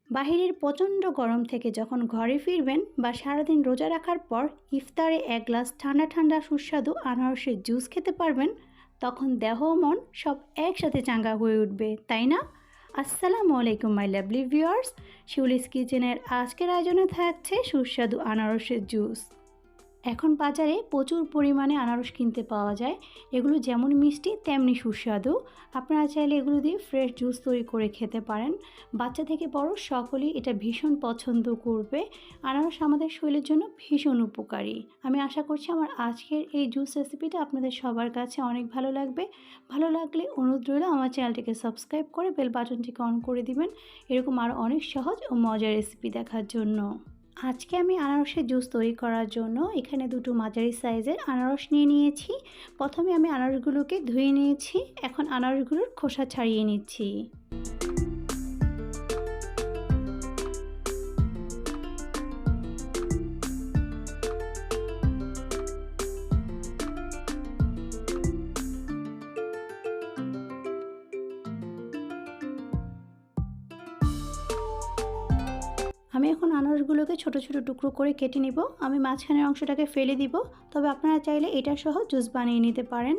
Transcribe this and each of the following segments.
বাহিরের প্রচণ্ড গরম থেকে যখন ঘরে ফিরবেন বা সারাদিন রোজা রাখার পর ইফতারে এক গ্লাস ঠান্ডা ঠান্ডা সুস্বাদু আনারসের জুস খেতে পারবেন, তখন দেহ ও মন সব একসাথে চাঙ্গা হয়ে উঠবে, তাই না? আসসালামু আলাইকুম মাই লাভলি ভিউয়ার্স, শিউলিস কিচেনের আজকের আয়োজনে থাকছে সুস্বাদু আনারসের জুস। এখন বাজারে প্রচুর পরিমাণে আনারস কিনতে পাওয়া যায়। এগুলো যেমন মিষ্টি তেমনি সুস্বাদু। আপনারা চাইলে এগুলো দিয়ে ফ্রেশ জুস তৈরি করে খেতে পারেন। বাচ্চা থেকে বড় সকলেই এটা ভীষণ পছন্দ করবে। আনারস আমাদের শরীরের জন্য ভীষণ উপকারী। আমি আশা করছি আমার আজকের এই জুস রেসিপিটা আপনাদের সবার কাছে অনেক ভালো লাগবে। ভালো লাগলে অনুরোধ রইল আমার চ্যানেলটিকে সাবস্ক্রাইব করে বেল বাটনটিকে অন করে দিবেন এরকম আরও অনেক সহজ ও মজার রেসিপি দেখার জন্য। আজকে আমি আনারসের জুস তৈরি করার জন্য এখানে দুটো মাঝারি সাইজের আনারস নিয়ে নিয়েছি। প্রথমে আমি আনারসগুলোকে ধুয়ে নিয়েছি। এখন আনারসগুলোর খোসা ছাড়িয়ে নিচ্ছি। আমি এখন আনারসগুলোকে ছোট ছোট টুকরো করে কেটে নিব। আমি মাঝখানের অংশটাকে ফেলে দিব, তবে আপনারা চাইলে এটা সহ জুস বানিয়ে নিতে পারেন।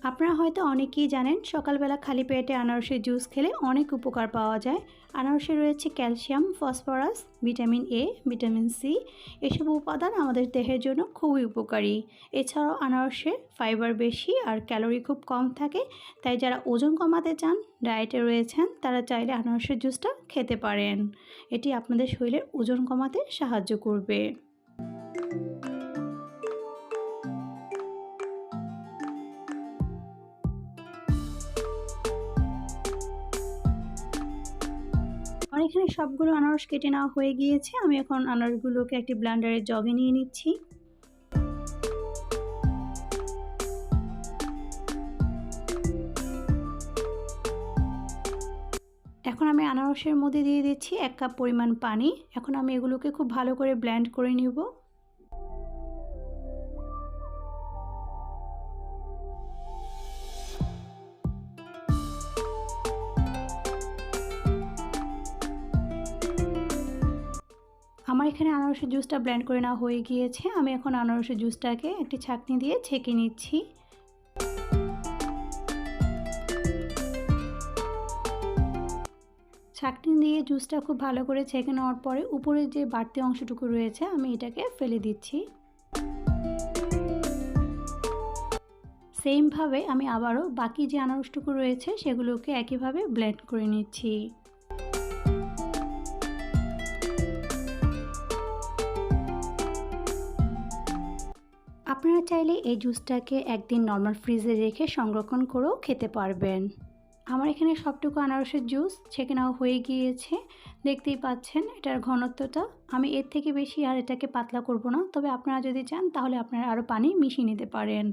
আপনারা হয়তো অনেকেই জানেন সকালবেলা খালি পেটে আনারসের জুস খেলে অনেক উপকার পাওয়া যায়। আনারসে রয়েছে calcium, phosphorus, vitamin A, vitamin C. এসব উপাদান আমাদের দেহের জন্য খুবই উপকারী। এছাড়াও আনারসে ফাইবার বেশি আর ক্যালোরি খুব কম থাকে। তাই যারা ওজন কমাতে চান, ডায়েটে রয়েছেন, তারা চাইলে আনারসের জুসটা খেতে পারেন। এটি আপনাদের শরীরের ওজন কমাতে সাহায্য করবে। আমার এখানে সবগুলো আনারস কেটে নেওয়া হয়ে গিয়েছে। আমি এখন আনারসগুলোকে একটি ব্লেন্ডারের জগে নিয়ে নিচ্ছি। এখন আমি আনারসের মধ্যে দিয়ে দিচ্ছি 1 কাপ পরিমাণ পানি। এখন আমি এগুলোকে খুব ভালো করে ব্লেন্ড করে নিব। আমার এখানে আনারসের জুসটা ব্লেন্ড করে নেওয়া হয়ে গিয়েছে। আমি এখন আনারসের জুসটাকে একটি ছাঁকনি দিয়ে ছেঁকে নিচ্ছি। ছাঁকনি দিয়ে জুসটা খুব ভালো করে ছেঁকে নেওয়ার পরে উপরে যে বাড়তি অংশটুকু রয়েছে আমি এটাকে ফেলে দিচ্ছি। সেমভাবে আমি আবারও বাকি যে আনারসটুকু রয়েছে সেগুলোকে একইভাবে ব্লেন্ড করে নিচ্ছি। আপনারা চাইলে এই জুসটাকে একদিন নর্মাল ফ্রিজে রেখে সংরক্ষণ করেও খেতে পারবেন। আমার এখানে সবটুকু আনারসের জুস ছেঁকে নেওয়া হয়ে গিয়েছে। দেখতেই পাচ্ছেন এটার ঘনত্বটা। আমি এর থেকে বেশি আর এটাকে পাতলা করব না, তবে আপনারা যদি চান তাহলে আপনারা আরও পানি মিশিয়ে নিতে পারেন।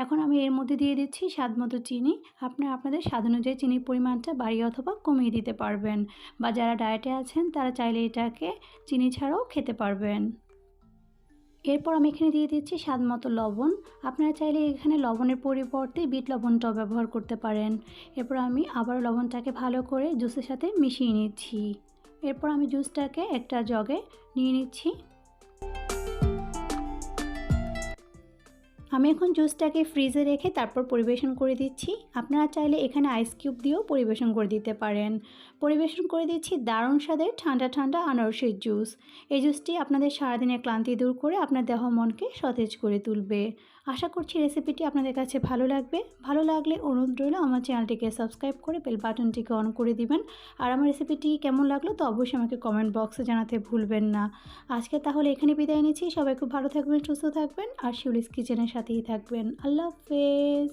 এখন আমি এর মধ্যে দিয়ে দিচ্ছি স্বাদ মতো চিনি। আপনারা আপনাদের স্বাদ অনুযায়ী চিনির পরিমাণটা বাড়িয়ে অথবা কমিয়ে দিতে পারবেন, বা যারা ডায়েটে আছেন তারা চাইলে এটাকে চিনি ছাড়াও খেতে পারবেন। এরপর আমি এখানে দিয়ে দিচ্ছি স্বাদ মতো লবণ। আপনারা চাইলে এখানে লবণের পরিবর্তে বিট লবণটাও ব্যবহার করতে পারেন। এরপর আমি আবার লবণটাকে ভালো করে জুসের সাথে মিশিয়ে নিচ্ছি। এরপর আমি জুসটাকে একটা জগে নিয়ে নিচ্ছি। আমি এখন জুসটাকে ফ্রিজে রেখে তারপর পরিবেশন করে দিচ্ছি। আপনারা চাইলে এখানে আইস কিউব দিয়েও পরিবেশন করে দিতে পারেন। পরিবেশন করে দিচ্ছি দারুণ স্বাদের ঠান্ডা ঠান্ডা আনারসের জুস। এই জুসটি আপনাদের সারাদিনের ক্লান্তি দূর করে আপনার দেহ মনকে সতেজ করে তুলবে। আশা করছি রেসিপিটি আপনাদের কাছে ভালো লাগবে। ভালো লাগলে অনুরোধ রইল আমার চ্যানেলটিকে সাবস্ক্রাইব করে বেল বাটনটিকে অন করে দিবেন। আর আমার রেসিপিটি কেমন লাগলো তো অবশ্যই আমাকে কমেন্ট বক্সে জানাতে ভুলবেন না। আজকে তাহলে এখানে বিদায় নিচ্ছি। সবাই খুব ভালো থাকবেন, সুস্থ থাকবেন আর শিউলিস কিচেনের সাথেই থাকবেন। আল্লাহ হাফেজ।